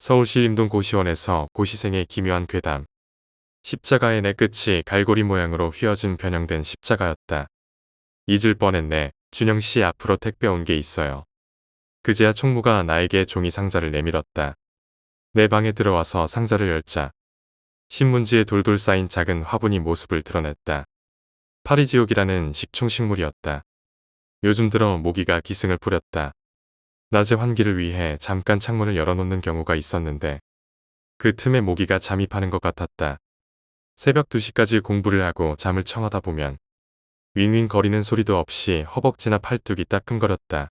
서울시 임동 고시원에서 고시생의 기묘한 괴담. 십자가의 내 끝이 갈고리 모양으로 휘어진 변형된 십자가였다. 잊을 뻔했네. 준영씨 앞으로 택배 온 게 있어요. 그제야 총무가 나에게 종이 상자를 내밀었다. 내 방에 들어와서 상자를 열자 신문지에 돌돌 쌓인 작은 화분이 모습을 드러냈다. 파리지옥이라는 식충식물이었다. 요즘 들어 모기가 기승을 부렸다. 낮에 환기를 위해 잠깐 창문을 열어놓는 경우가 있었는데 그 틈에 모기가 잠입하는 것 같았다. 새벽 2시까지 공부를 하고 잠을 청하다 보면 윙윙 거리는 소리도 없이 허벅지나 팔뚝이 따끔거렸다.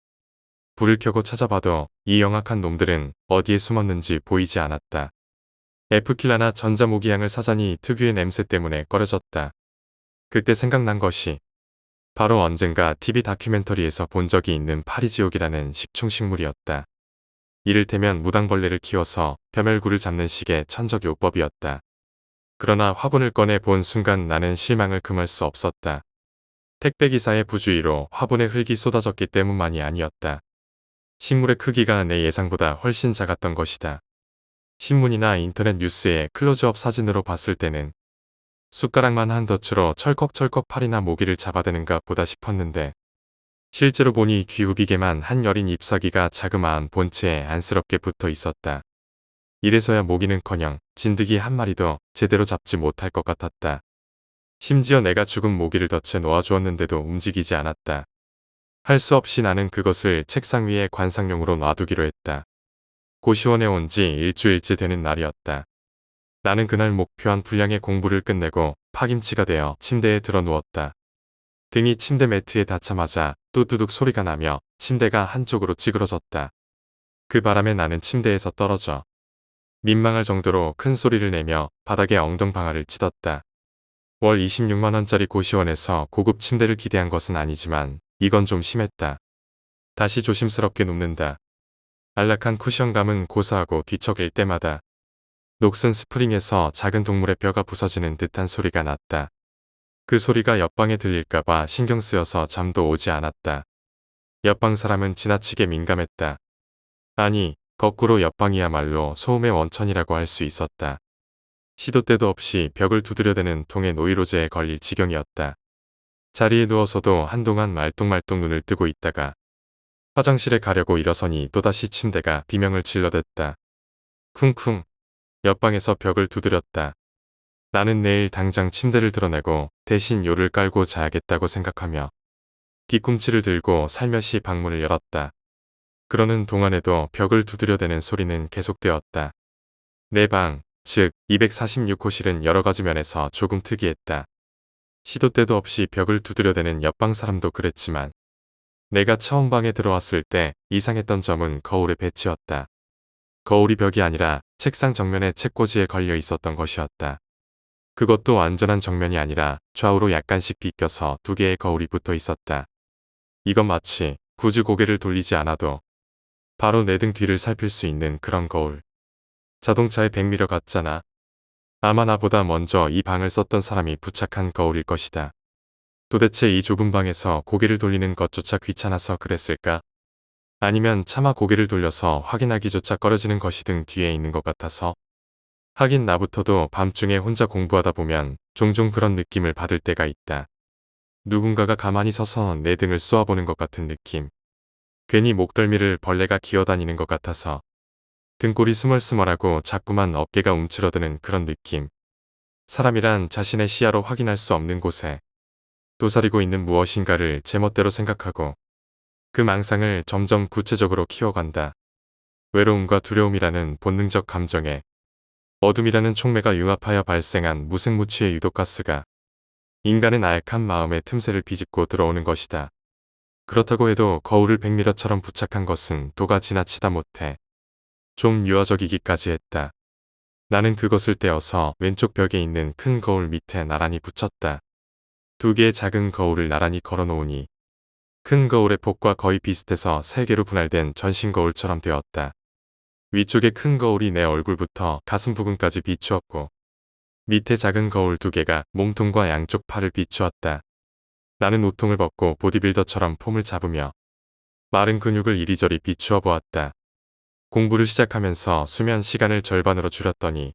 불을 켜고 찾아봐도 이 영악한 놈들은 어디에 숨었는지 보이지 않았다. 에프킬라나 전자모기향을 사자니 특유의 냄새 때문에 꺼려졌다. 그때 생각난 것이 바로 언젠가 TV 다큐멘터리에서 본 적이 있는 파리지옥이라는 식충식물이었다. 이를테면 무당벌레를 키워서 벼멸구를 잡는 식의 천적요법이었다. 그러나 화분을 꺼내 본 순간 나는 실망을 금할 수 없었다. 택배기사의 부주의로 화분에 흙이 쏟아졌기 때문만이 아니었다. 식물의 크기가 내 예상보다 훨씬 작았던 것이다. 신문이나 인터넷 뉴스의 클로즈업 사진으로 봤을 때는 숟가락만 한 덫으로 철컥철컥 팔이나 모기를 잡아대는가 보다 싶었는데 실제로 보니 귀후비게만 한 여린 잎사귀가 자그마한 본체에 안쓰럽게 붙어 있었다. 이래서야 모기는커녕 진드기 한 마리도 제대로 잡지 못할 것 같았다. 심지어 내가 죽은 모기를 덫에 놓아주었는데도 움직이지 않았다. 할 수 없이 나는 그것을 책상 위에 관상용으로 놔두기로 했다. 고시원에 온 지 일주일째 되는 날이었다. 나는 그날 목표한 분량의 공부를 끝내고 파김치가 되어 침대에 들어 누웠다. 등이 침대 매트에 닿자마자 뚜두둑 소리가 나며 침대가 한쪽으로 찌그러졌다. 그 바람에 나는 침대에서 떨어져 민망할 정도로 큰 소리를 내며 바닥에 엉덩방아를 찢었다. 월 26만원짜리 고시원에서 고급 침대를 기대한 것은 아니지만 이건 좀 심했다. 다시 조심스럽게 눕는다. 안락한 쿠션감은 고사하고 뒤척일 때마다 녹슨 스프링에서 작은 동물의 뼈가 부서지는 듯한 소리가 났다. 그 소리가 옆방에 들릴까봐 신경 쓰여서 잠도 오지 않았다. 옆방 사람은 지나치게 민감했다. 아니, 거꾸로 옆방이야말로 소음의 원천이라고 할 수 있었다. 시도 때도 없이 벽을 두드려대는 통의 노이로제에 걸릴 지경이었다. 자리에 누워서도 한동안 말똥말똥 눈을 뜨고 있다가 화장실에 가려고 일어서니 또다시 침대가 비명을 질러댔다. 쿵쿵. 옆방에서 벽을 두드렸다. 나는 내일 당장 침대를 드러내고 대신 요를 깔고 자야겠다고 생각하며 뒤꿈치를 들고 살며시 방문을 열었다. 그러는 동안에도 벽을 두드려대는 소리는 계속되었다. 내 방, 즉 246호실은 여러가지 면에서 조금 특이했다. 시도 때도 없이 벽을 두드려대는 옆방 사람도 그랬지만 내가 처음 방에 들어왔을 때 이상했던 점은 거울의 배치였다. 거울이 벽이 아니라 책상 정면에 책꽂이에 걸려 있었던 것이었다. 그것도 완전한 정면이 아니라 좌우로 약간씩 비껴서 두 개의 거울이 붙어 있었다. 이건 마치 굳이 고개를 돌리지 않아도 바로 내 등 뒤를 살필 수 있는 그런 거울. 자동차의 백미러 같잖아. 아마 나보다 먼저 이 방을 썼던 사람이 부착한 거울일 것이다. 도대체 이 좁은 방에서 고개를 돌리는 것조차 귀찮아서 그랬을까? 아니면 차마 고개를 돌려서 확인하기조차 꺼려지는 것이 등 뒤에 있는 것 같아서? 하긴 나부터도 밤중에 혼자 공부하다 보면 종종 그런 느낌을 받을 때가 있다. 누군가가 가만히 서서 내 등을 쏘아보는 것 같은 느낌. 괜히 목덜미를 벌레가 기어다니는 것 같아서 등골이 스멀스멀하고 자꾸만 어깨가 움츠러드는 그런 느낌. 사람이란 자신의 시야로 확인할 수 없는 곳에 도사리고 있는 무엇인가를 제멋대로 생각하고 그 망상을 점점 구체적으로 키워간다. 외로움과 두려움이라는 본능적 감정에 어둠이라는 촉매가 융합하여 발생한 무색무취의 유독가스가 인간의 나약한 마음의 틈새를 비집고 들어오는 것이다. 그렇다고 해도 거울을 백미러처럼 부착한 것은 도가 지나치다 못해 좀 유아적이기까지 했다. 나는 그것을 떼어서 왼쪽 벽에 있는 큰 거울 밑에 나란히 붙였다. 두 개의 작은 거울을 나란히 걸어놓으니 큰 거울의 폭과 거의 비슷해서 세 개로 분할된 전신 거울처럼 되었다. 위쪽의 큰 거울이 내 얼굴부터 가슴 부근까지 비추었고 밑에 작은 거울 두 개가 몸통과 양쪽 팔을 비추었다. 나는 우통을 벗고 보디빌더처럼 폼을 잡으며 마른 근육을 이리저리 비추어 보았다. 공부를 시작하면서 수면 시간을 절반으로 줄였더니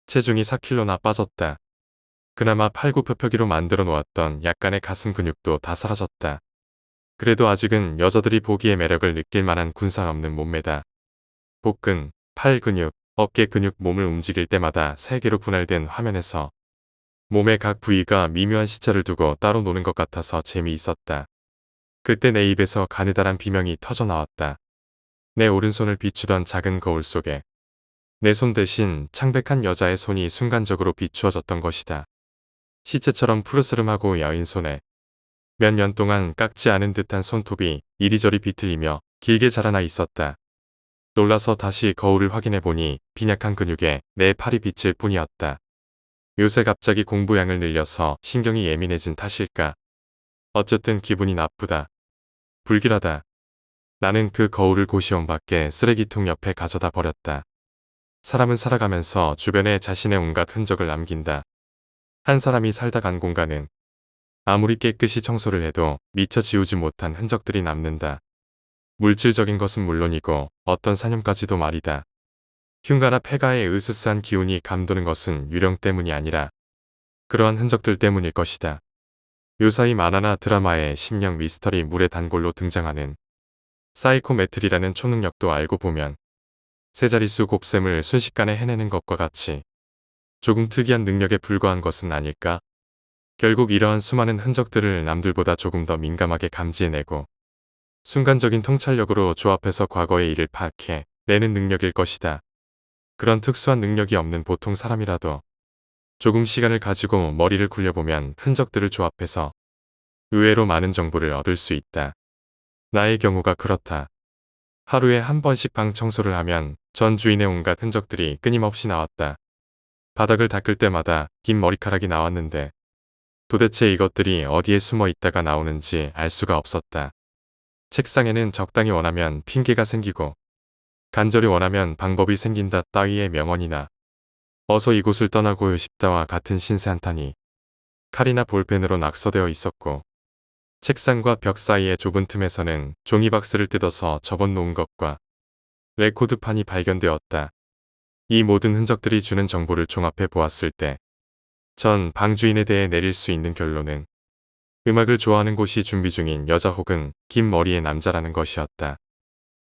체중이 4kg나 빠졌다. 그나마 팔굽혀펴기로 만들어 놓았던 약간의 가슴 근육도 다 사라졌다. 그래도 아직은 여자들이 보기에 매력을 느낄 만한 군상 없는 몸매다. 복근, 팔 근육, 어깨 근육 몸을 움직일 때마다 3개로 분할된 화면에서 몸의 각 부위가 미묘한 시차를 두고 따로 노는 것 같아서 재미있었다. 그때 내 입에서 가느다란 비명이 터져 나왔다. 내 오른손을 비추던 작은 거울 속에 내 손 대신 창백한 여자의 손이 순간적으로 비추어졌던 것이다. 시체처럼 푸르스름하고 여인 손에 몇 년 동안 깎지 않은 듯한 손톱이 이리저리 비틀리며 길게 자라나 있었다. 놀라서 다시 거울을 확인해보니 빈약한 근육에 내 팔이 비칠 뿐이었다. 요새 갑자기 공부량을 늘려서 신경이 예민해진 탓일까? 어쨌든 기분이 나쁘다. 불길하다. 나는 그 거울을 고시원 밖에 쓰레기통 옆에 가져다 버렸다. 사람은 살아가면서 주변에 자신의 온갖 흔적을 남긴다. 한 사람이 살다 간 공간은 아무리 깨끗이 청소를 해도 미처 지우지 못한 흔적들이 남는다. 물질적인 것은 물론이고 어떤 사념까지도 말이다. 흉가나 폐가의 으스스한 기운이 감도는 것은 유령 때문이 아니라 그러한 흔적들 때문일 것이다. 요사이 만화나 드라마의 심령 미스터리 물의 단골로 등장하는 사이코메트리라는 초능력도 알고 보면 세 자릿수 곱셈을 순식간에 해내는 것과 같이 조금 특이한 능력에 불과한 것은 아닐까? 결국 이러한 수많은 흔적들을 남들보다 조금 더 민감하게 감지해내고 순간적인 통찰력으로 조합해서 과거의 일을 파악해 내는 능력일 것이다. 그런 특수한 능력이 없는 보통 사람이라도 조금 시간을 가지고 머리를 굴려보면 흔적들을 조합해서 의외로 많은 정보를 얻을 수 있다. 나의 경우가 그렇다. 하루에 한 번씩 방 청소를 하면 전 주인의 온갖 흔적들이 끊임없이 나왔다. 바닥을 닦을 때마다 긴 머리카락이 나왔는데 도대체 이것들이 어디에 숨어 있다가 나오는지 알 수가 없었다. 책상에는 적당히 원하면 핑계가 생기고 간절히 원하면 방법이 생긴다 따위의 명언이나 어서 이곳을 떠나고 싶다와 같은 신세 한탄이 칼이나 볼펜으로 낙서되어 있었고 책상과 벽 사이의 좁은 틈에서는 종이박스를 뜯어서 접어놓은 것과 레코드판이 발견되었다. 이 모든 흔적들이 주는 정보를 종합해 보았을 때 전 방주인에 대해 내릴 수 있는 결론은 음악을 좋아하는 곳이 준비 중인 여자 혹은 긴 머리의 남자라는 것이었다.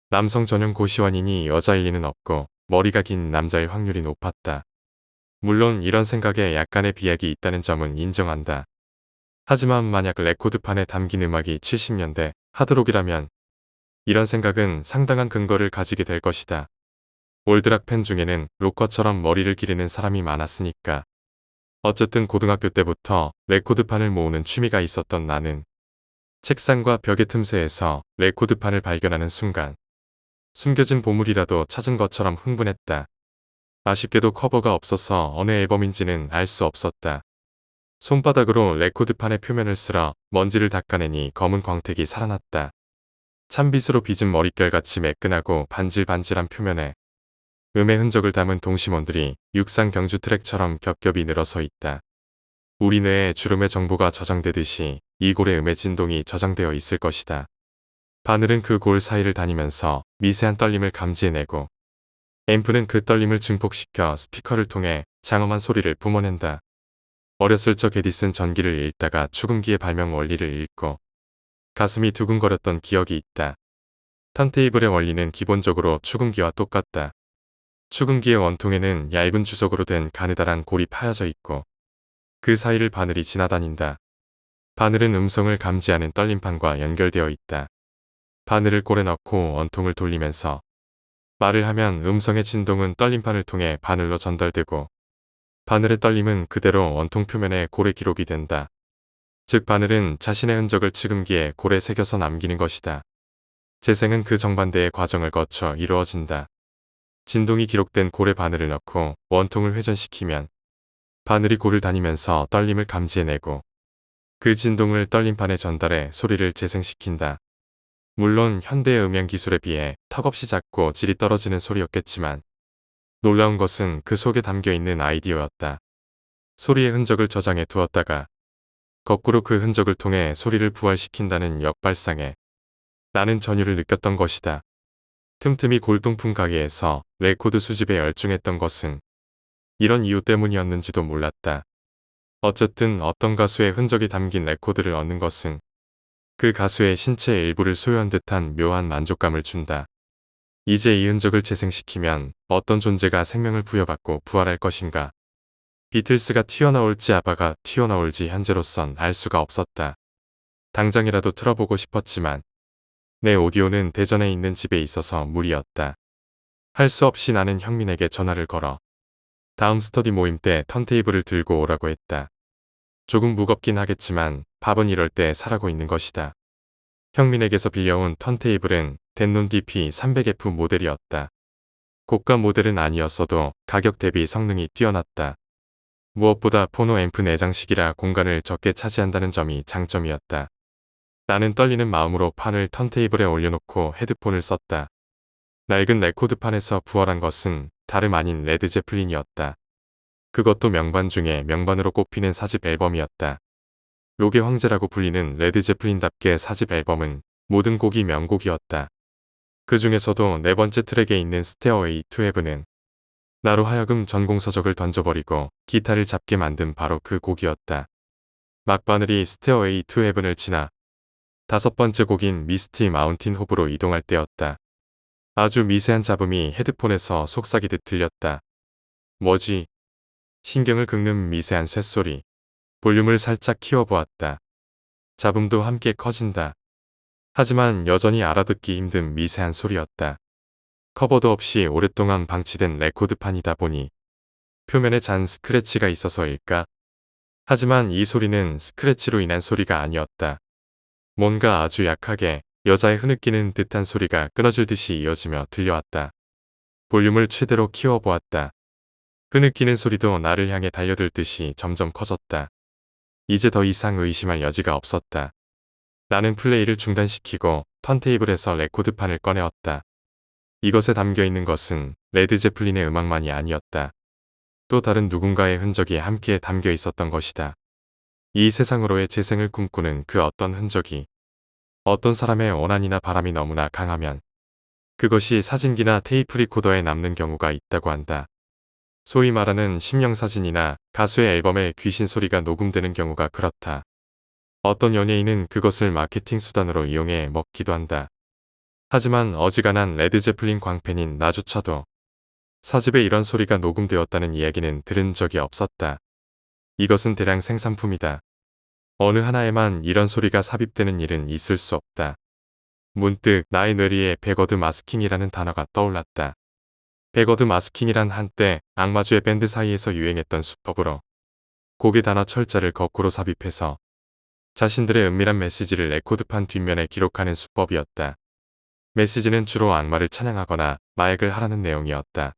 남성 전용 고시원이니 여자일 리는 없고 머리가 긴 남자일 확률이 높았다. 물론 이런 생각에 약간의 비약이 있다는 점은 인정한다. 하지만 만약 레코드판에 담긴 음악이 70년대 하드록이라면 이런 생각은 상당한 근거를 가지게 될 것이다. 올드락 팬 중에는 로커처럼 머리를 기르는 사람이 많았으니까. 어쨌든 고등학교 때부터 레코드판을 모으는 취미가 있었던 나는 책상과 벽의 틈새에서 레코드판을 발견하는 순간 숨겨진 보물이라도 찾은 것처럼 흥분했다. 아쉽게도 커버가 없어서 어느 앨범인지는 알 수 없었다. 손바닥으로 레코드판의 표면을 쓸어 먼지를 닦아내니 검은 광택이 살아났다. 찬빛으로 빚은 머릿결같이 매끈하고 반질반질한 표면에 음의 흔적을 담은 동심원들이 육상 경주 트랙처럼 겹겹이 늘어서 있다. 우리 뇌에 주름의 정보가 저장되듯이 이 골에 음의 진동이 저장되어 있을 것이다. 바늘은 그 골 사이를 다니면서 미세한 떨림을 감지해내고 앰프는 그 떨림을 증폭시켜 스피커를 통해 장엄한 소리를 뿜어낸다. 어렸을 적 에디슨 전기를 읽다가 축음기의 발명 원리를 읽고 가슴이 두근거렸던 기억이 있다. 턴테이블의 원리는 기본적으로 축음기와 똑같다. 축음기의 원통에는 얇은 주석으로 된 가느다란 골이 파여져 있고 그 사이를 바늘이 지나다닌다. 바늘은 음성을 감지하는 떨림판과 연결되어 있다. 바늘을 골에 넣고 원통을 돌리면서 말을 하면 음성의 진동은 떨림판을 통해 바늘로 전달되고 바늘의 떨림은 그대로 원통 표면에 골에 기록이 된다. 즉 바늘은 자신의 흔적을 축음기에 골에 새겨서 남기는 것이다. 재생은 그 정반대의 과정을 거쳐 이루어진다. 진동이 기록된 골에 바늘을 넣고 원통을 회전시키면 바늘이 골을 다니면서 떨림을 감지해내고 그 진동을 떨림판에 전달해 소리를 재생시킨다. 물론 현대의 음향 기술에 비해 턱없이 작고 질이 떨어지는 소리였겠지만 놀라운 것은 그 속에 담겨있는 아이디어였다. 소리의 흔적을 저장해 두었다가 거꾸로 그 흔적을 통해 소리를 부활시킨다는 역발상에 나는 전율을 느꼈던 것이다. 틈틈이 골동품 가게에서 레코드 수집에 열중했던 것은 이런 이유 때문이었는지도 몰랐다. 어쨌든 어떤 가수의 흔적이 담긴 레코드를 얻는 것은 그 가수의 신체의 일부를 소유한 듯한 묘한 만족감을 준다. 이제 이 흔적을 재생시키면 어떤 존재가 생명을 부여받고 부활할 것인가. 비틀스가 튀어나올지 아바가 튀어나올지 현재로선 알 수가 없었다. 당장이라도 틀어보고 싶었지만 내 오디오는 대전에 있는 집에 있어서 무리였다. 할 수 없이 나는 형민에게 전화를 걸어 다음 스터디 모임 때 턴테이블을 들고 오라고 했다. 조금 무겁긴 하겠지만 밥은 이럴 때 사라고 있는 것이다. 형민에게서 빌려온 턴테이블은 덴논 DP300F 모델이었다. 고가 모델은 아니었어도 가격 대비 성능이 뛰어났다. 무엇보다 포노 앰프 내장식이라 공간을 적게 차지한다는 점이 장점이었다. 나는 떨리는 마음으로 판을 턴테이블에 올려놓고 헤드폰을 썼다. 낡은 레코드판에서 부활한 것은 다름 아닌 레드 제플린이었다. 그것도 명반 중에 명반으로 꼽히는 4집 앨범이었다. 록의 황제라고 불리는 레드 제플린답게 4집 앨범은 모든 곡이 명곡이었다. 그 중에서도 네 번째 트랙에 있는 스테어웨이 투 헤븐은 나로 하여금 전공서적을 던져버리고 기타를 잡게 만든 바로 그 곡이었다. 막바늘이 스테어웨이 투 헤븐을 지나 다섯 번째 곡인 미스티 마운틴 홉으로 이동할 때였다. 아주 미세한 잡음이 헤드폰에서 속삭이듯 들렸다. 뭐지? 신경을 긁는 미세한 쇳소리. 볼륨을 살짝 키워보았다. 잡음도 함께 커진다. 하지만 여전히 알아듣기 힘든 미세한 소리였다. 커버도 없이 오랫동안 방치된 레코드판이다 보니 표면에 잔 스크래치가 있어서일까? 하지만 이 소리는 스크래치로 인한 소리가 아니었다. 뭔가 아주 약하게 여자의 흐느끼는 듯한 소리가 끊어질 듯이 이어지며 들려왔다. 볼륨을 최대로 키워보았다. 흐느끼는 소리도 나를 향해 달려들 듯이 점점 커졌다. 이제 더 이상 의심할 여지가 없었다. 나는 플레이를 중단시키고 턴테이블에서 레코드판을 꺼내었다. 이것에 담겨있는 것은 레드 제플린의 음악만이 아니었다. 또 다른 누군가의 흔적이 함께 담겨 있었던 것이다. 이 세상으로의 재생을 꿈꾸는 그 어떤 흔적이 어떤 사람의 원한이나 바람이 너무나 강하면 그것이 사진기나 테이프 리코더에 남는 경우가 있다고 한다. 소위 말하는 심령사진이나 가수의 앨범에 귀신 소리가 녹음되는 경우가 그렇다. 어떤 연예인은 그것을 마케팅 수단으로 이용해 먹기도 한다. 하지만 어지간한 레드 제플린 광팬인 나조차도 사집에 이런 소리가 녹음되었다는 이야기는 들은 적이 없었다. 이것은 대량 생산품이다. 어느 하나에만 이런 소리가 삽입되는 일은 있을 수 없다. 문득 나의 뇌리에 백워드 마스킹이라는 단어가 떠올랐다. 백워드 마스킹이란 한때 악마주의 밴드 사이에서 유행했던 수법으로 곡의 단어 철자를 거꾸로 삽입해서 자신들의 은밀한 메시지를 레코드판 뒷면에 기록하는 수법이었다. 메시지는 주로 악마를 찬양하거나 마약을 하라는 내용이었다.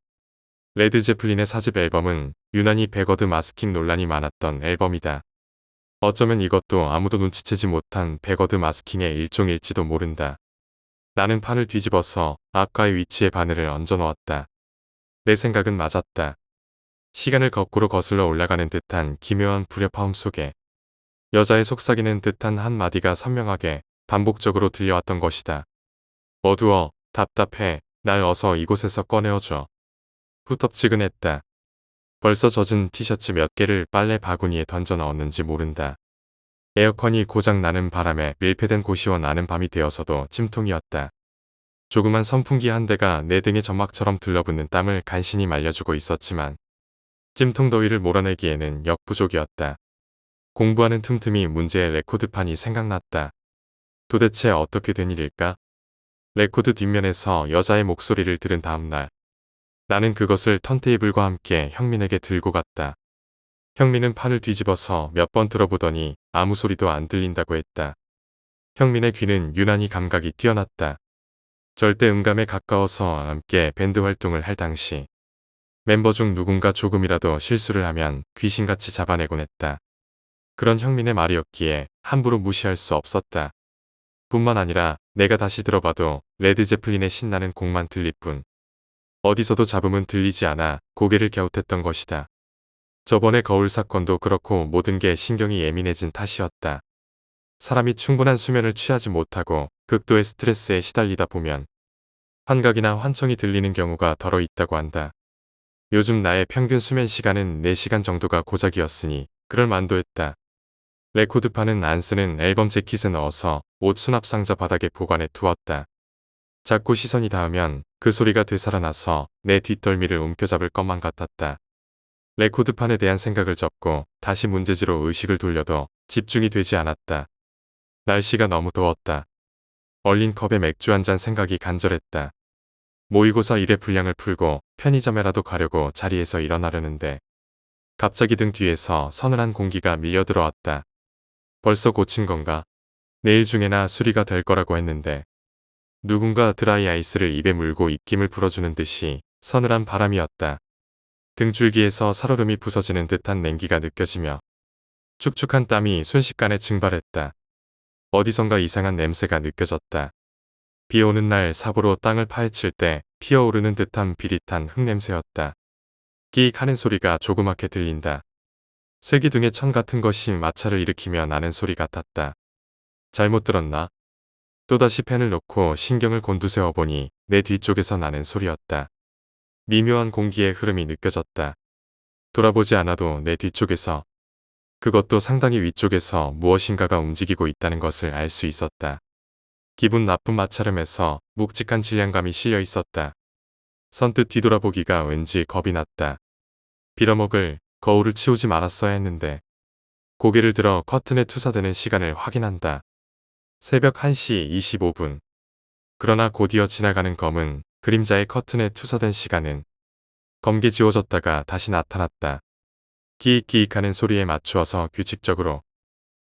레드 제플린의 4집 앨범은 유난히 백워드 마스킹 논란이 많았던 앨범이다. 어쩌면 이것도 아무도 눈치채지 못한 백워드 마스킹의 일종일지도 모른다. 나는 판을 뒤집어서 앞가의 위치에 바늘을 얹어 놓았다. 내 생각은 맞았다. 시간을 거꾸로 거슬러 올라가는 듯한 기묘한 불협화음 속에 여자의 속삭이는 듯한 한마디가 선명하게 반복적으로 들려왔던 것이다. 어두워, 답답해, 날 어서 이곳에서 꺼내어줘. 후텁지근했다. 벌써 젖은 티셔츠 몇 개를 빨래 바구니에 던져 넣었는지 모른다. 에어컨이 고장 나는 바람에 밀폐된 고시원 나는 밤이 되어서도 찜통이었다. 조그만 선풍기 한 대가 내 등에 점막처럼 들러붙는 땀을 간신히 말려주고 있었지만 찜통 더위를 몰아내기에는 역부족이었다. 공부하는 틈틈이 문제의 레코드판이 생각났다. 도대체 어떻게 된 일일까? 레코드 뒷면에서 여자의 목소리를 들은 다음 날 나는 그것을 턴테이블과 함께 형민에게 들고 갔다. 형민은 판을 뒤집어서 몇 번 들어보더니 아무 소리도 안 들린다고 했다. 형민의 귀는 유난히 감각이 뛰어났다. 절대 음감에 가까워서 함께 밴드 활동을 할 당시 멤버 중 누군가 조금이라도 실수를 하면 귀신같이 잡아내곤 했다. 그런 형민의 말이었기에 함부로 무시할 수 없었다. 뿐만 아니라 내가 다시 들어봐도 레드 제플린의 신나는 곡만 들릴 뿐 어디서도 잡음은 들리지 않아 고개를 갸웃했던 것이다. 저번에 거울 사건도 그렇고 모든 게 신경이 예민해진 탓이었다. 사람이 충분한 수면을 취하지 못하고 극도의 스트레스에 시달리다 보면 환각이나 환청이 들리는 경우가 더러 있다고 한다. 요즘 나의 평균 수면 시간은 4시간 정도가 고작이었으니 그럴 만도 했다. 레코드판은 안 쓰는 앨범 재킷에 넣어서 옷 수납 상자 바닥에 보관해 두었다. 자꾸 시선이 닿으면 그 소리가 되살아나서 내 뒷덜미를 움켜잡을 것만 같았다. 레코드판에 대한 생각을 접고 다시 문제지로 의식을 돌려도 집중이 되지 않았다. 날씨가 너무 더웠다. 얼린 컵에 맥주 한 잔 생각이 간절했다. 모의고사 일의 분량을 풀고 편의점에라도 가려고 자리에서 일어나려는데 갑자기 등 뒤에서 서늘한 공기가 밀려들어왔다. 벌써 고친 건가? 내일 중에나 수리가 될 거라고 했는데 누군가 드라이 아이스를 입에 물고 입김을 불어주는 듯이 서늘한 바람이었다. 등줄기에서 살얼음이 부서지는 듯한 냉기가 느껴지며 축축한 땀이 순식간에 증발했다. 어디선가 이상한 냄새가 느껴졌다. 비 오는 날 삽으로 땅을 파헤칠 때 피어오르는 듯한 비릿한 흙냄새였다. 끼익 하는 소리가 조그맣게 들린다. 쇠기둥에 천 같은 것이 마찰을 일으키며 나는 소리 같았다. 잘못 들었나? 또다시 펜을 놓고 신경을 곤두세워 보니 내 뒤쪽에서 나는 소리였다. 미묘한 공기의 흐름이 느껴졌다. 돌아보지 않아도 내 뒤쪽에서, 그것도 상당히 위쪽에서 무엇인가가 움직이고 있다는 것을 알 수 있었다. 기분 나쁜 마찰음에서 묵직한 질량감이 실려 있었다. 선뜻 뒤돌아보기가 왠지 겁이 났다. 빌어먹을 거울을 치우지 말았어야 했는데. 고개를 들어 커튼에 투사되는 시간을 확인한다. 새벽 1시 25분. 그러나 곧이어 지나가는 검은 그림자의 커튼에 투사된 시간은 검게 지워졌다가 다시 나타났다. 끼익끼익하는 소리에 맞추어서 규칙적으로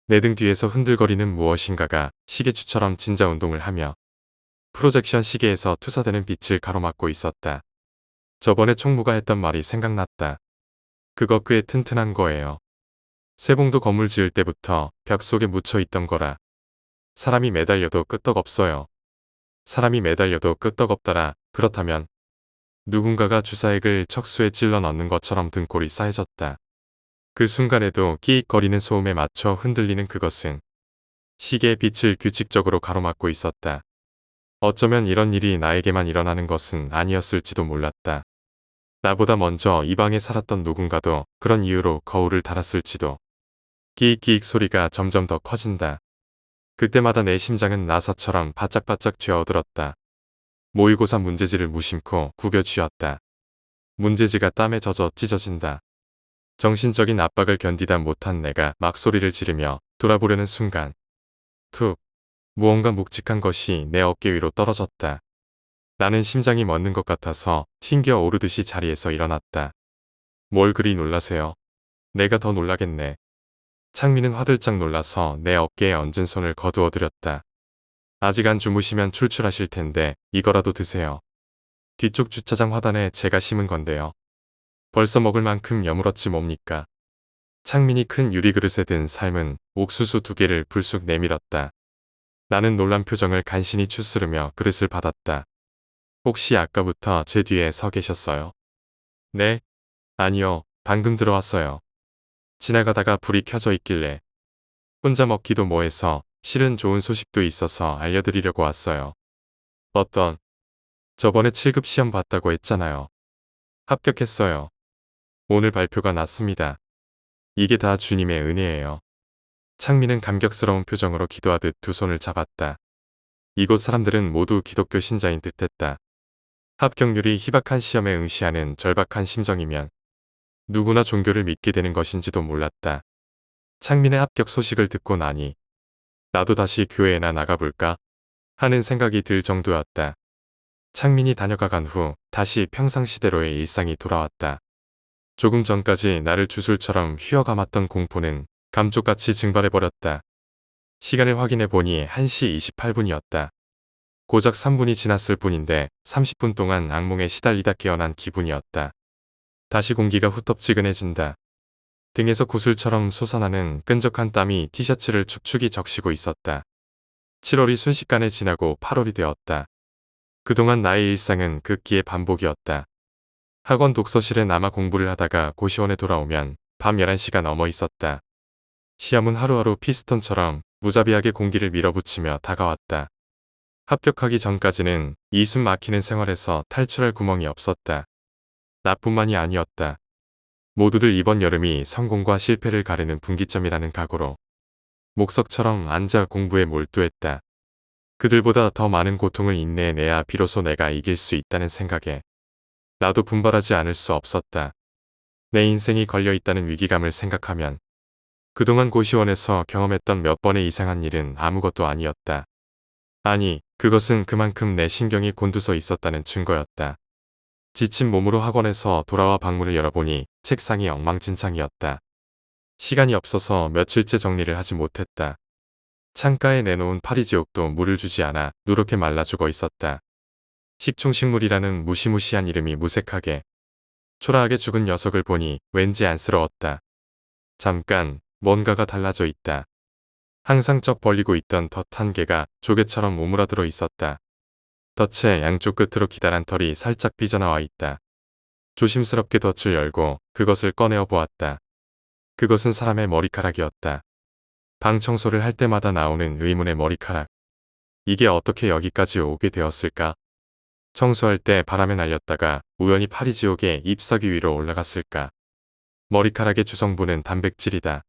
내 등 뒤에서 흔들거리는 무엇인가가 시계추처럼 진자 운동을 하며 프로젝션 시계에서 투사되는 빛을 가로막고 있었다. 저번에 총무가 했던 말이 생각났다. 그거 꽤 튼튼한 거예요. 쇠봉도 건물 지을 때부터 벽 속에 묻혀 있던 거라. 사람이 매달려도 끄떡없어요. 사람이 매달려도 끄떡없더라. 그렇다면 누군가가 주사액을 척수에 찔러 넣는 것처럼 등골이 싸해졌다. 그 순간에도 끼익거리는 소음에 맞춰 흔들리는 그것은 시계의 빛을 규칙적으로 가로막고 있었다. 어쩌면 이런 일이 나에게만 일어나는 것은 아니었을지도 몰랐다. 나보다 먼저 이 방에 살았던 누군가도 그런 이유로 거울을 달았을지도. 끼익끼익 소리가 점점 더 커진다. 그때마다 내 심장은 나사처럼 바짝바짝 쥐어들었다. 모의고사 문제지를 무심코 구겨 쥐었다. 문제지가 땀에 젖어 찢어진다. 정신적인 압박을 견디다 못한 내가 막 소리를 지르며 돌아보려는 순간 툭! 무언가 묵직한 것이 내 어깨 위로 떨어졌다. 나는 심장이 멎는 것 같아서 튕겨 오르듯이 자리에서 일어났다. 뭘 그리 놀라세요? 내가 더 놀라겠네. 창민은 화들짝 놀라서 내 어깨에 얹은 손을 거두어들였다. 아직 안 주무시면 출출하실 텐데 이거라도 드세요. 뒤쪽 주차장 화단에 제가 심은 건데요. 벌써 먹을 만큼 여물었지 뭡니까? 창민이 큰 유리그릇에 든 삶은 옥수수 2개를 불쑥 내밀었다. 나는 놀란 표정을 간신히 추스르며 그릇을 받았다. 혹시 아까부터 제 뒤에 서 계셨어요? 네? 아니요, 방금 들어왔어요. 지나가다가 불이 켜져 있길래. 혼자 먹기도 뭐해서 실은 좋은 소식도 있어서 알려드리려고 왔어요. 어떤? 저번에 7급 시험 봤다고 했잖아요. 합격했어요. 오늘 발표가 났습니다. 이게 다 주님의 은혜예요. 창민은 감격스러운 표정으로 기도하듯 두 손을 잡았다. 이곳 사람들은 모두 기독교 신자인 듯했다. 합격률이 희박한 시험에 응시하는 절박한 심정이면 누구나 종교를 믿게 되는 것인지도 몰랐다. 창민의 합격 소식을 듣고 나니 나도 다시 교회에나 나가볼까 하는 생각이 들 정도였다. 창민이 다녀가간 후 다시 평상시대로의 일상이 돌아왔다. 조금 전까지 나를 주술처럼 휘어감았던 공포는 감쪽같이 증발해버렸다. 시간을 확인해보니 1시 28분이었다. 고작 3분이 지났을 뿐인데 30분 동안 악몽에 시달리다 깨어난 기분이었다. 다시 공기가 후텁지근해진다. 등에서 구슬처럼 솟아나는 끈적한 땀이 티셔츠를 축축이 적시고 있었다. 7월이 순식간에 지나고 8월이 되었다. 그동안 나의 일상은 극기의 반복이었다. 학원 독서실에 남아 공부를 하다가 고시원에 돌아오면 밤 11시가 넘어 있었다. 시험은 하루하루 피스톤처럼 무자비하게 공기를 밀어붙이며 다가왔다. 합격하기 전까지는 이 숨 막히는 생활에서 탈출할 구멍이 없었다. 나뿐만이 아니었다. 모두들 이번 여름이 성공과 실패를 가르는 분기점이라는 각오로 목석처럼 앉아 공부에 몰두했다. 그들보다 더 많은 고통을 인내해내야 비로소 내가 이길 수 있다는 생각에 나도 분발하지 않을 수 없었다. 내 인생이 걸려있다는 위기감을 생각하면 그동안 고시원에서 경험했던 몇 번의 이상한 일은 아무것도 아니었다. 아니, 그것은 그만큼 내 신경이 곤두서 있었다는 증거였다. 지친 몸으로 학원에서 돌아와 방문을 열어보니 책상이 엉망진창이었다. 시간이 없어서 며칠째 정리를 하지 못했다. 창가에 내놓은 파리지옥도 물을 주지 않아 누렇게 말라 죽어 있었다. 식충식물이라는 무시무시한 이름이 무색하게 초라하게 죽은 녀석을 보니 왠지 안쓰러웠다. 잠깐 뭔가가 달라져 있다. 항상 쩍 벌리고 있던 덫 한 개가 조개처럼 오므라들어 있었다. 덫의 양쪽 끝으로 기다란 털이 살짝 삐져나와 있다. 조심스럽게 덫을 열고 그것을 꺼내어 보았다. 그것은 사람의 머리카락이었다. 방 청소를 할 때마다 나오는 의문의 머리카락. 이게 어떻게 여기까지 오게 되었을까? 청소할 때 바람에 날렸다가 우연히 파리지옥의 잎사귀 위로 올라갔을까? 머리카락의 주성분은 단백질이다.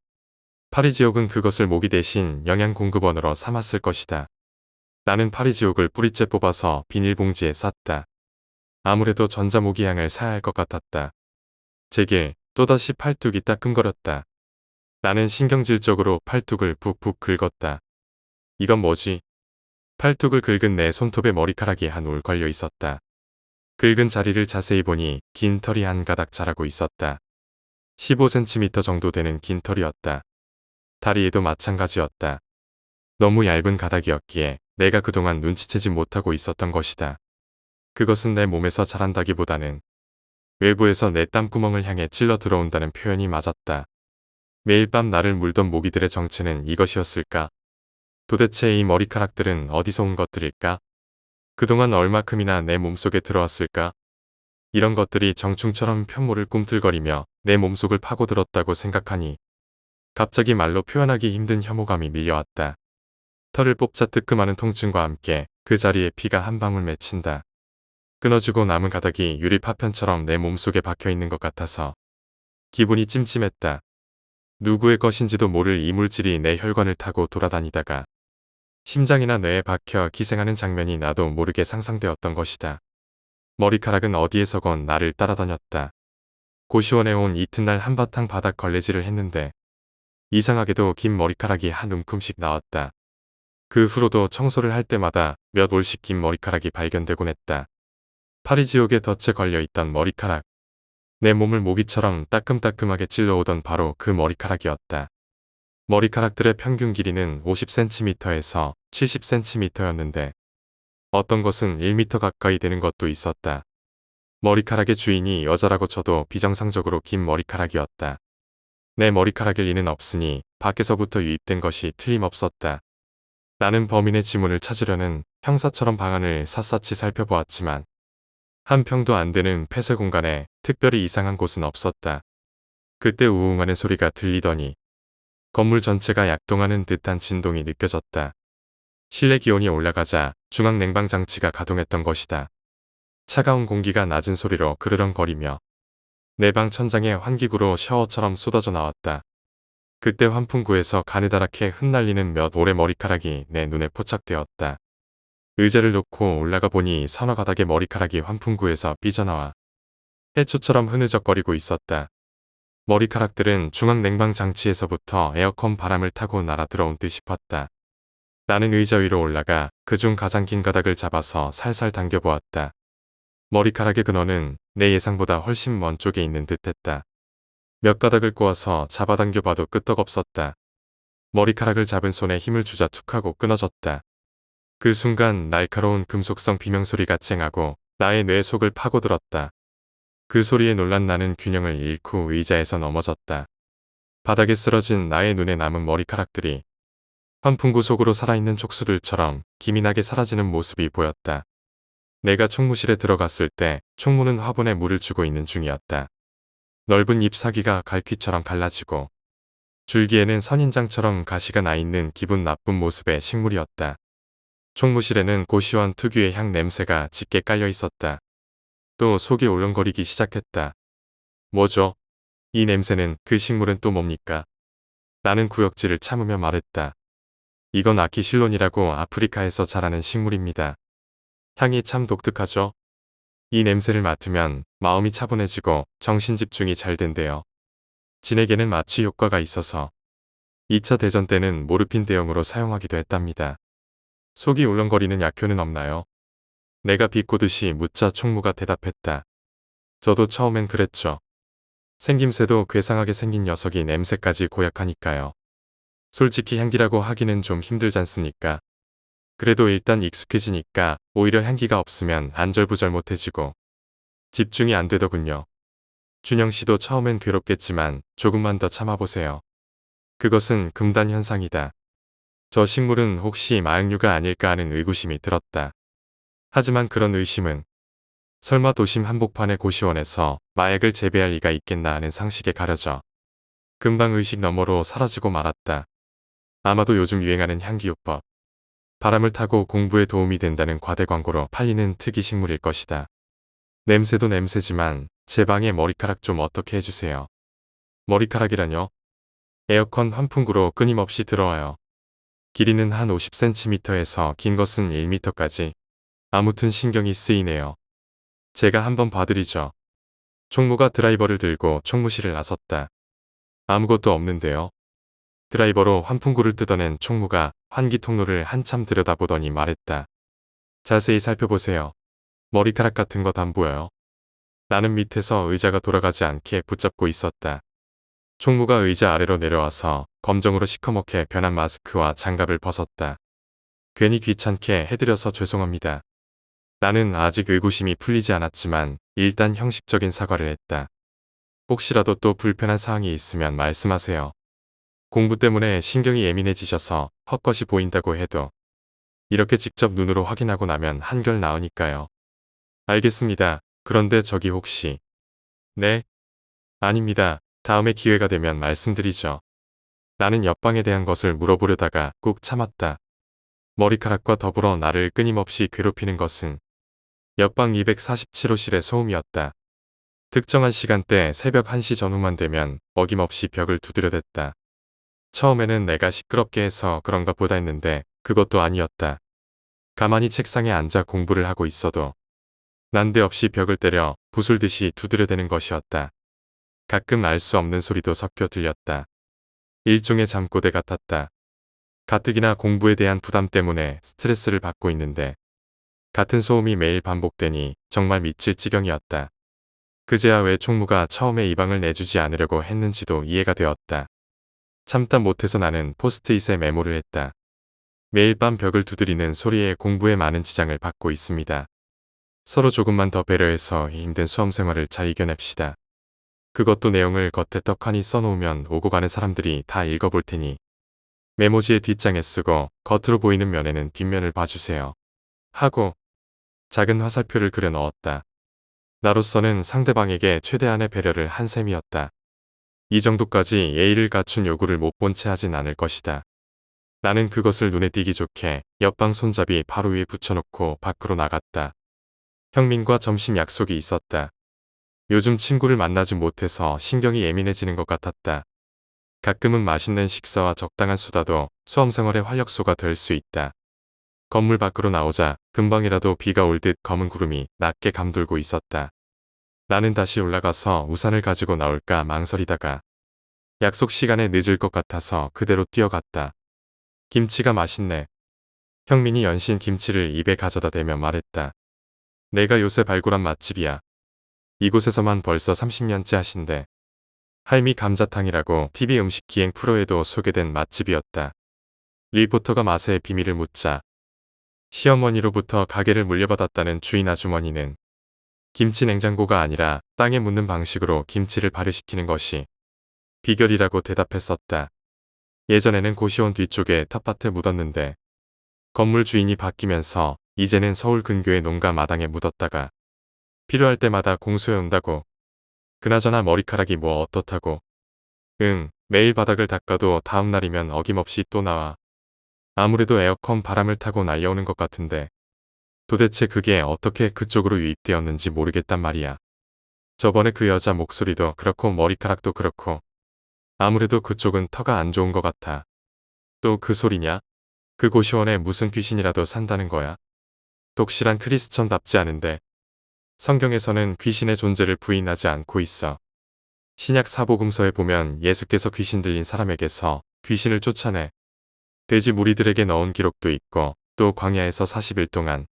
파리지옥은 그것을 모기 대신 영양 공급원으로 삼았을 것이다. 나는 파리지옥을 뿌리째 뽑아서 비닐봉지에 쌌다. 아무래도 전자모기향을 사야 할 것 같았다. 제게 또다시 팔뚝이 따끔거렸다. 나는 신경질적으로 팔뚝을 푹푹 긁었다. 이건 뭐지? 팔뚝을 긁은 내 손톱에 머리카락이 한 올 걸려 있었다. 긁은 자리를 자세히 보니 긴 털이 한 가닥 자라고 있었다. 15cm 정도 되는 긴 털이었다. 다리에도 마찬가지였다. 너무 얇은 가닥이었기에 내가 그동안 눈치채지 못하고 있었던 것이다. 그것은 내 몸에서 자란다기보다는 외부에서 내 땀구멍을 향해 찔러 들어온다는 표현이 맞았다. 매일 밤 나를 물던 모기들의 정체는 이것이었을까? 도대체 이 머리카락들은 어디서 온 것들일까? 그동안 얼마큼이나 내 몸속에 들어왔을까? 이런 것들이 정충처럼 편모를 꿈틀거리며 내 몸속을 파고들었다고 생각하니 갑자기 말로 표현하기 힘든 혐오감이 밀려왔다. 털을 뽑자 뜨끔하는 통증과 함께 그 자리에 피가 한 방울 맺힌다. 끊어지고 남은 가닥이 유리 파편처럼 내 몸속에 박혀있는 것 같아서 기분이 찜찜했다. 누구의 것인지도 모를 이물질이 내 혈관을 타고 돌아다니다가 심장이나 뇌에 박혀 기생하는 장면이 나도 모르게 상상되었던 것이다. 머리카락은 어디에서건 나를 따라다녔다. 고시원에 온 이튿날 한바탕 바닥 걸레질을 했는데 이상하게도 긴 머리카락이 한 움큼씩 나왔다. 그 후로도 청소를 할 때마다 몇 올씩 긴 머리카락이 발견되곤 했다. 파리지옥의 덫에 걸려있던 머리카락. 내 몸을 모기처럼 따끔따끔하게 찔러오던 바로 그 머리카락이었다. 머리카락들의 평균 길이는 50cm에서 70cm였는데 어떤 것은 1m 가까이 되는 것도 있었다. 머리카락의 주인이 여자라고 쳐도 비정상적으로 긴 머리카락이었다. 내 머리카락일 리는 없으니 밖에서부터 유입된 것이 틀림없었다. 나는 범인의 지문을 찾으려는 형사처럼 방안을 샅샅이 살펴보았지만 한 평도 안 되는 폐쇄 공간에 특별히 이상한 곳은 없었다. 그때 우웅하는 소리가 들리더니 건물 전체가 약동하는 듯한 진동이 느껴졌다. 실내 기온이 올라가자 중앙 냉방 장치가 가동했던 것이다. 차가운 공기가 낮은 소리로 그르렁거리며 내 방 천장에 환기구로 샤워처럼 쏟아져 나왔다. 그때 환풍구에서 가느다랗게 흩날리는 몇 올의 머리카락이 내 눈에 포착되었다. 의자를 놓고 올라가 보니 서너 가닥의 머리카락이 환풍구에서 삐져나와 해초처럼 흐느적거리고 있었다. 머리카락들은 중앙 냉방 장치에서부터 에어컨 바람을 타고 날아 들어온 듯 싶었다. 나는 의자 위로 올라가 그중 가장 긴 가닥을 잡아서 살살 당겨보았다. 머리카락의 근원은 내 예상보다 훨씬 먼 쪽에 있는 듯했다. 몇 가닥을 꼬아서 잡아당겨봐도 끄떡없었다. 머리카락을 잡은 손에 힘을 주자 툭 하고 끊어졌다. 그 순간 날카로운 금속성 비명소리가 쨍하고 나의 뇌 속을 파고들었다. 그 소리에 놀란 나는 균형을 잃고 의자에서 넘어졌다. 바닥에 쓰러진 나의 눈에 남은 머리카락들이 환풍구 속으로 살아있는 촉수들처럼 기민하게 사라지는 모습이 보였다. 내가 총무실에 들어갔을 때 총무는 화분에 물을 주고 있는 중이었다. 넓은 잎사귀가 갈퀴처럼 갈라지고 줄기에는 선인장처럼 가시가 나 있는 기분 나쁜 모습의 식물이었다. 총무실에는 고시원 특유의 향 냄새가 짙게 깔려 있었다. 또 속이 울렁거리기 시작했다. 뭐죠? 이 냄새는, 그 식물은 또 뭡니까? 나는 구역질을 참으며 말했다. 이건 아키실론이라고 아프리카에서 자라는 식물입니다. 향이 참 독특하죠? 이 냄새를 맡으면 마음이 차분해지고 정신 집중이 잘 된대요. 진에게는 마취 효과가 있어서 2차 대전 때는 모르핀 대용으로 사용하기도 했답니다. 속이 울렁거리는 약효는 없나요? 내가 비꼬듯이 묻자 총무가 대답했다. 저도 처음엔 그랬죠. 생김새도 괴상하게 생긴 녀석이 냄새까지 고약하니까요. 솔직히 향기라고 하기는 좀 힘들잖습니까? 그래도 일단 익숙해지니까 오히려 향기가 없으면 안절부절 못해지고 집중이 안 되더군요. 준영 씨도 처음엔 괴롭겠지만 조금만 더 참아보세요. 그것은 금단 현상이다. 저 식물은 혹시 마약류가 아닐까 하는 의구심이 들었다. 하지만 그런 의심은 설마 도심 한복판의 고시원에서 마약을 재배할 리가 있겠나 하는 상식에 가려져 금방 의식 너머로 사라지고 말았다. 아마도 요즘 유행하는 향기요법, 바람을 타고 공부에 도움이 된다는 과대 광고로 팔리는 특이 식물일 것이다. 냄새도 냄새지만 제 방에 머리카락 좀 어떻게 해주세요. 머리카락이라뇨? 에어컨 환풍구로 끊임없이 들어와요. 길이는 한 50cm에서 긴 것은 1m까지. 아무튼 신경이 쓰이네요. 제가 한번 봐드리죠. 총무가 드라이버를 들고 총무실을 나섰다. 아무것도 없는데요. 드라이버로 환풍구를 뜯어낸 총무가 환기 통로를 한참 들여다보더니 말했다. 자세히 살펴보세요. 머리카락 같은 것 안 보여요? 나는 밑에서 의자가 돌아가지 않게 붙잡고 있었다. 총무가 의자 아래로 내려와서 검정으로 시커멓게 변한 마스크와 장갑을 벗었다. 괜히 귀찮게 해드려서 죄송합니다. 나는 아직 의구심이 풀리지 않았지만 일단 형식적인 사과를 했다. 혹시라도 또 불편한 사항이 있으면 말씀하세요. 공부 때문에 신경이 예민해지셔서 헛것이 보인다고 해도 이렇게 직접 눈으로 확인하고 나면 한결 나으니까요. 알겠습니다. 그런데 저기 혹시... 네? 아닙니다. 다음에 기회가 되면 말씀드리죠. 나는 옆방에 대한 것을 물어보려다가 꾹 참았다. 머리카락과 더불어 나를 끊임없이 괴롭히는 것은 옆방 247호실의 소음이었다. 특정한 시간대 새벽 1시 전후만 되면 어김없이 벽을 두드려댔다. 처음에는 내가 시끄럽게 해서 그런가 보다 했는데 그것도 아니었다. 가만히 책상에 앉아 공부를 하고 있어도 난데없이 벽을 때려 부술듯이 두드려대는 것이었다. 가끔 알 수 없는 소리도 섞여 들렸다. 일종의 잠꼬대 같았다. 가뜩이나 공부에 대한 부담 때문에 스트레스를 받고 있는데 같은 소음이 매일 반복되니 정말 미칠 지경이었다. 그제야 왜 총무가 처음에 이 방을 내주지 않으려고 했는지도 이해가 되었다. 참다 못해서 나는 포스트잇에 메모를 했다. 매일 밤 벽을 두드리는 소리에 공부에 많은 지장을 받고 있습니다. 서로 조금만 더 배려해서 이 힘든 수험 생활을 잘 이겨냅시다. 그것도 내용을 겉에 떡하니 써놓으면 오고 가는 사람들이 다 읽어볼 테니 메모지에 뒷장에 쓰고 겉으로 보이는 면에는 뒷면을 봐주세요. 하고 작은 화살표를 그려 넣었다. 나로서는 상대방에게 최대한의 배려를 한 셈이었다. 이 정도까지 예의를 갖춘 요구를 못 본 채 하진 않을 것이다. 나는 그것을 눈에 띄기 좋게 옆방 손잡이 바로 위에 붙여놓고 밖으로 나갔다. 형민과 점심 약속이 있었다. 요즘 친구를 만나지 못해서 신경이 예민해지는 것 같았다. 가끔은 맛있는 식사와 적당한 수다도 수험생활의 활력소가 될 수 있다. 건물 밖으로 나오자 금방이라도 비가 올 듯 검은 구름이 낮게 감돌고 있었다. 나는 다시 올라가서 우산을 가지고 나올까 망설이다가 약속 시간에 늦을 것 같아서 그대로 뛰어갔다. 김치가 맛있네. 형민이 연신 김치를 입에 가져다 대며 말했다. 내가 요새 발굴한 맛집이야. 이곳에서만 벌써 30년째 하신대. 할미 감자탕이라고 TV 음식 기행 프로에도 소개된 맛집이었다. 리포터가 맛의 비밀을 묻자 시어머니로부터 가게를 물려받았다는 주인 아주머니는 김치 냉장고가 아니라 땅에 묻는 방식으로 김치를 발효시키는 것이 비결이라고 대답했었다. 예전에는 고시원 뒤쪽에 텃밭에 묻었는데 건물 주인이 바뀌면서 이제는 서울 근교의 농가 마당에 묻었다가 필요할 때마다 공수해 온다고. 그나저나 머리카락이 뭐 어떻다고. 응, 매일 바닥을 닦아도 다음 날이면 어김없이 또 나와. 아무래도 에어컨 바람을 타고 날려오는 것 같은데 도대체 그게 어떻게 그쪽으로 유입되었는지 모르겠단 말이야. 저번에 그 여자 목소리도 그렇고 머리카락도 그렇고 아무래도 그쪽은 터가 안 좋은 것 같아. 또 그 소리냐? 그 고시원에 무슨 귀신이라도 산다는 거야? 독실한 크리스천답지 않은데 성경에서는 귀신의 존재를 부인하지 않고 있어. 신약 사복음서에 보면 예수께서 귀신 들린 사람에게서 귀신을 쫓아내 돼지 무리들에게 넣은 기록도 있고 또 광야에서 40일 동안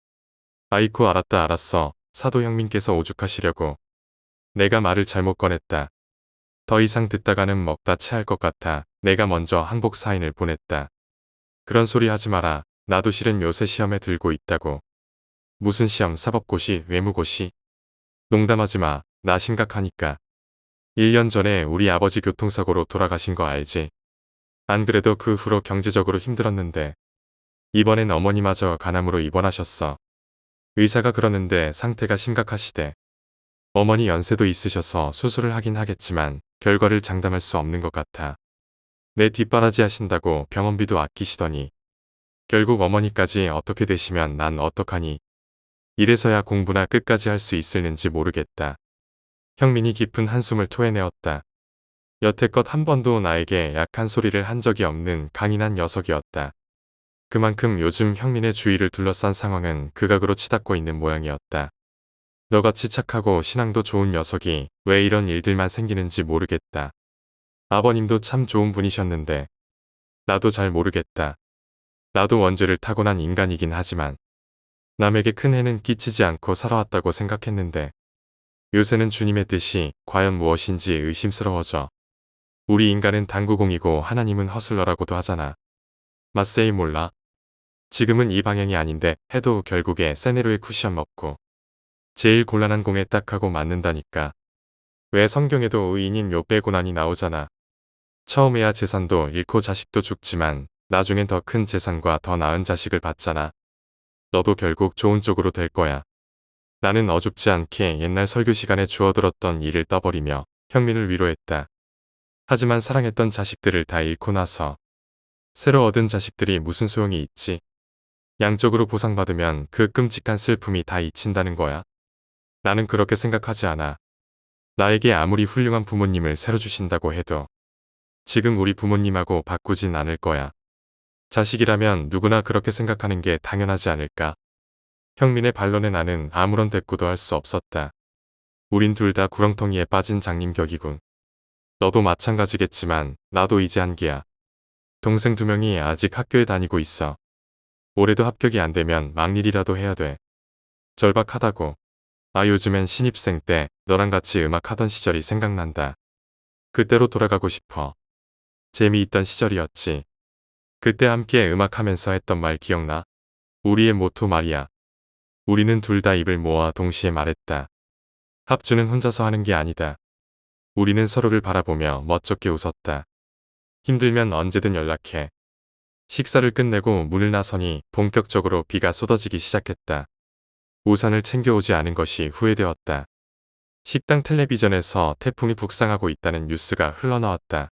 아이쿠 알았다 알았어. 사도 형님께서 오죽하시려고. 내가 말을 잘못 꺼냈다. 더 이상 듣다가는 먹다 체할 것 같아 내가 먼저 항복 사인을 보냈다. 그런 소리 하지 마라. 나도 실은 요새 시험에 들고 있다고. 무슨 시험? 사법고시? 외무고시? 농담하지 마. 나 심각하니까. 1년 전에 우리 아버지 교통사고로 돌아가신 거 알지? 안 그래도 그 후로 경제적으로 힘들었는데 이번엔 어머니마저 간암으로 입원하셨어. 의사가 그러는데 상태가 심각하시대. 어머니 연세도 있으셔서 수술을 하긴 하겠지만 결과를 장담할 수 없는 것 같아. 내 뒷바라지 하신다고 병원비도 아끼시더니 결국 어머니까지 어떻게 되시면 난 어떡하니. 이래서야 공부나 끝까지 할 수 있을는지 모르겠다. 형민이 깊은 한숨을 토해내었다. 여태껏 한 번도 나에게 약한 소리를 한 적이 없는 강인한 녀석이었다. 그만큼 요즘 형민의 주위를 둘러싼 상황은 극악으로 치닫고 있는 모양이었다. 너같이 착하고 신앙도 좋은 녀석이 왜 이런 일들만 생기는지 모르겠다. 아버님도 참 좋은 분이셨는데 나도 잘 모르겠다. 나도 원죄를 타고난 인간이긴 하지만 남에게 큰 해는 끼치지 않고 살아왔다고 생각했는데 요새는 주님의 뜻이 과연 무엇인지 의심스러워져. 우리 인간은 당구공이고 하나님은 허슬러라고도 하잖아. 마세이 몰라? 지금은 이 방향이 아닌데 해도 결국에 세네로의 쿠션 먹고 제일 곤란한 공에 딱 하고 맞는다니까. 왜 성경에도 의인인 욥의 고난이 나오잖아. 처음에야 재산도 잃고 자식도 죽지만 나중엔 더 큰 재산과 더 나은 자식을 받잖아. 너도 결국 좋은 쪽으로 될 거야. 나는 어줍지 않게 옛날 설교 시간에 주워들었던 일을 떠버리며 형민을 위로했다. 하지만 사랑했던 자식들을 다 잃고 나서 새로 얻은 자식들이 무슨 소용이 있지? 양쪽으로 보상받으면 그 끔찍한 슬픔이 다 잊힌다는 거야. 나는 그렇게 생각하지 않아. 나에게 아무리 훌륭한 부모님을 새로 주신다고 해도 지금 우리 부모님하고 바꾸진 않을 거야. 자식이라면 누구나 그렇게 생각하는 게 당연하지 않을까? 형민의 반론에 나는 아무런 대꾸도 할 수 없었다. 우린 둘 다 구렁텅이에 빠진 장님격이군. 너도 마찬가지겠지만 나도 이제 한계야. 동생 2명이 아직 학교에 다니고 있어. 올해도 합격이 안 되면 막일이라도 해야 돼. 절박하다고. 아 요즘엔 신입생 때 너랑 같이 음악하던 시절이 생각난다. 그때로 돌아가고 싶어. 재미있던 시절이었지. 그때 함께 음악하면서 했던 말 기억나? 우리의 모토 말이야. 우리는 둘 다 입을 모아 동시에 말했다. 합주는 혼자서 하는 게 아니다. 우리는 서로를 바라보며 멋쩍게 웃었다. 힘들면 언제든 연락해. 식사를 끝내고 문을 나서니 본격적으로 비가 쏟아지기 시작했다. 우산을 챙겨오지 않은 것이 후회되었다. 식당 텔레비전에서 태풍이 북상하고 있다는 뉴스가 흘러나왔다.